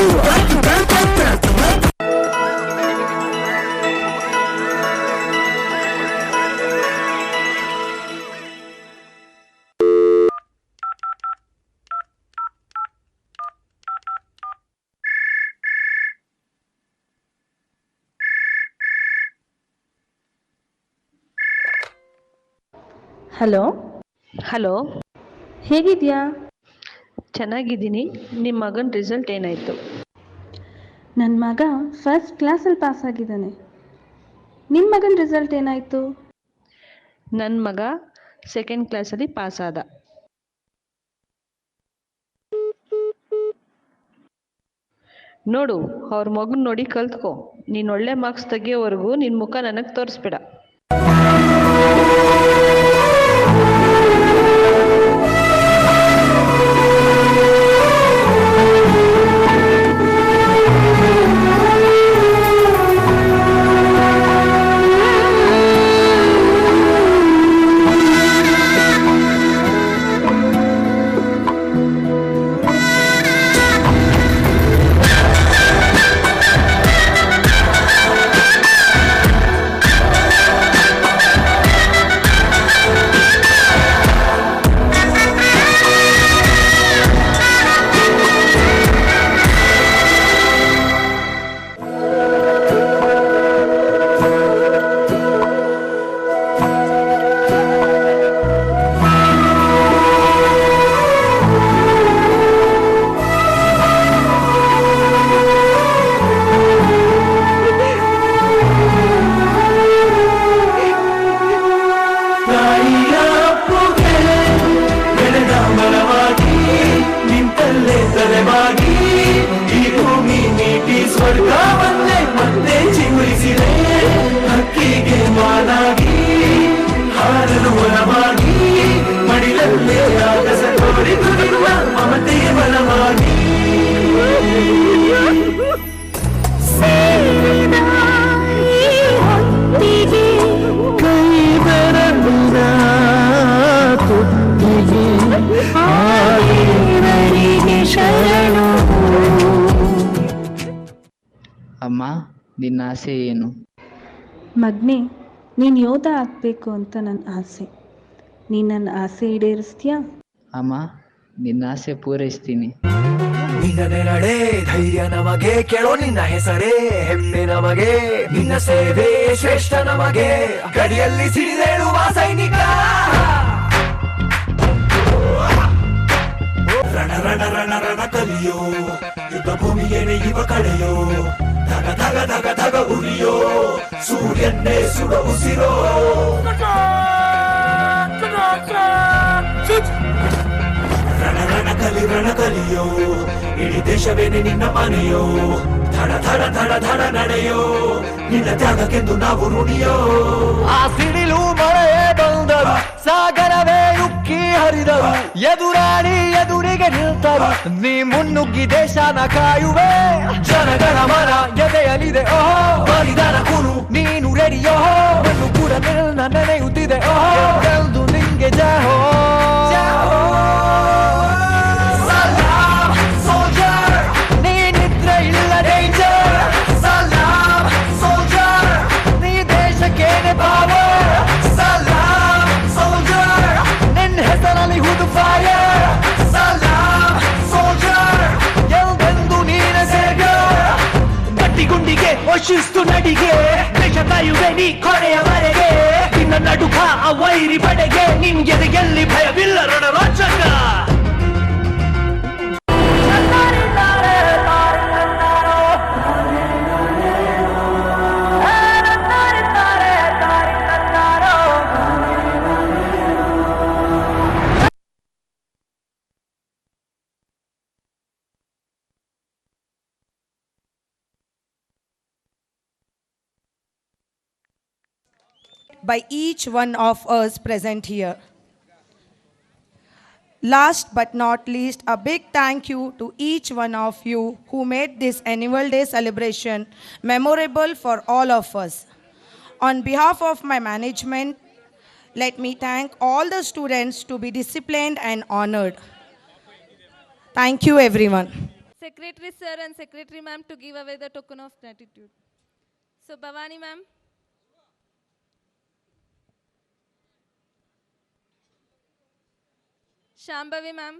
hello ಹೇಗಿದ್ಯಾ? ಚೆನ್ನಾಗಿದ್ದೀನಿ. ನಿಮ್ಮ ಮಗನ ರಿಸಲ್ಟ್ ಏನಾಯಿತು? ನನ್ನ ಮಗ ಫಸ್ಟ್ ಕ್ಲಾಸಲ್ಲಿ ಪಾಸ್ ಆಗಿದ್ದಾನೆ. ನಿಮ್ಮ ಮಗನ ರಿಸಲ್ಟ್ ಏನಾಯಿತು? ನನ್ನ ಮಗ ಸೆಕೆಂಡ್ ಕ್ಲಾಸಲ್ಲಿ ಪಾಸ್ ಆದ. ನೋಡು, ಅವ್ರ ಮಗನ ನೋಡಿ ಕಲ್ತ್ಕೊ. ನೀನು ಒಳ್ಳೆ ಮಾರ್ಕ್ಸ್ ತೆಗಿಯೋವರೆಗೂ ನಿನ್ನ ಮುಖ ನನಗೆ ತೋರಿಸ್ಬೇಡ. ಅಮ್ಮ ನಿನ್ನ ಆಸೆ ಏನು? ಮಗನೇ, ನೀನು ಯೋಧ ಆಗಬೇಕು ಅಂತ ನನ್ನ ಆಸೆ. ನೀನು ನನ್ನ ಆಸೆ ಈಡೇರಿಸ್ತೀಯಾ? ಅಮ್ಮ ನಿನ್ನ ಆಸೆ ಪೂರೈಸ್ತೀನಿ. ನಿನ್ನ ನೆರಳೇ ಧೈರ್ಯ ನಮಗೆ, ಕೇಳೋ ನಿನ್ನ ಹೆಸರೇ ಹೆಮ್ಮೆ ನಮಗೆ, ನಿನ್ನ ಸೇವೆ ಶ್ರೇಷ್ಠ ನಮಗೆ, ಗಡಿಯಲ್ಲಿ ಸಿಡಿದೇಳುವ ಸೈನಿಕ. ರಣ ರಣ ರಣ ರಣ ಕಲಿಯೋ, ಯುದ್ಧ ಭೂಮಿಯೇನೆ ಇವ ಕಳೆಯೋ, ಧಗ ಧಗ ಧಗ ಧಗ ಉರಿಯೋ, ಸೂರ್ಯನ್ನೇ ಸುಡ ಉಸಿರೋ. ರಣ ಕಲಿಯೋ, ಇಡೀ ದೇಶವೇನೆ ನಿನ್ನ ಮನೆಯೋ, ಧಡ ಧಡ ಧಡ ಧಡ ನಡೆಯೋ, ನಿನ್ನ ತ್ಯಾಗಕ್ಕೆಂದು ನಾವು ಋಣಿಯೋ. ಆ ಸಿಡಿಲು ಮಳೆಯೇ ಬಂದರು, ಸಾಗರವೇ ಉಕ್ಕಿ ಹರಿದರು, ಎದುರಾಳಿ ಎದುರಿಗೆ ನಿಲ್ತರು, ನೀ ಮುನ್ನುಗ್ಗಿ ದೇಶನ ಕಾಯುವೆ. ಜನಗಳ ಮನ ಎದೆಯಲಿದೆ ಓಹೋ, ಬಲಿದಾನ ಕುರು ನೀನು ರೆಡಿಯೋ, ಮಣ್ಣು ಕೂಡ ನಿನ್ನ ನೆನೆಯುತ್ತಿದೆ ಓಹೋ, ಎಂದು ನಿಂಗೆ ಜಹೋ. ಶಿಸ್ತು ನಡಿಗೆ, ದೇಶ ಕಾಯುವೆ ನೀ ಕೊನೆಯವರೆಗೆ, ನಿನ್ನ ನಡುಕ ಆ ವೈರಿ ಬಡೆಗೆ, ನಿನ್ಗೆದೆಯಲ್ಲಿ ಭಯವಿಲ್ಲ ರಣರೋಚಕ. by each one of us present here. Last but not least, a big thank you to each one of you who made this annual day celebration memorable for all of us. On behalf of my management, let me thank all the students to be disciplined and honored. Thank you, everyone. Secretary sir and Secretary ma'am to give away the token of gratitude. So Bhavani ma'am. Shambhavi ma'am.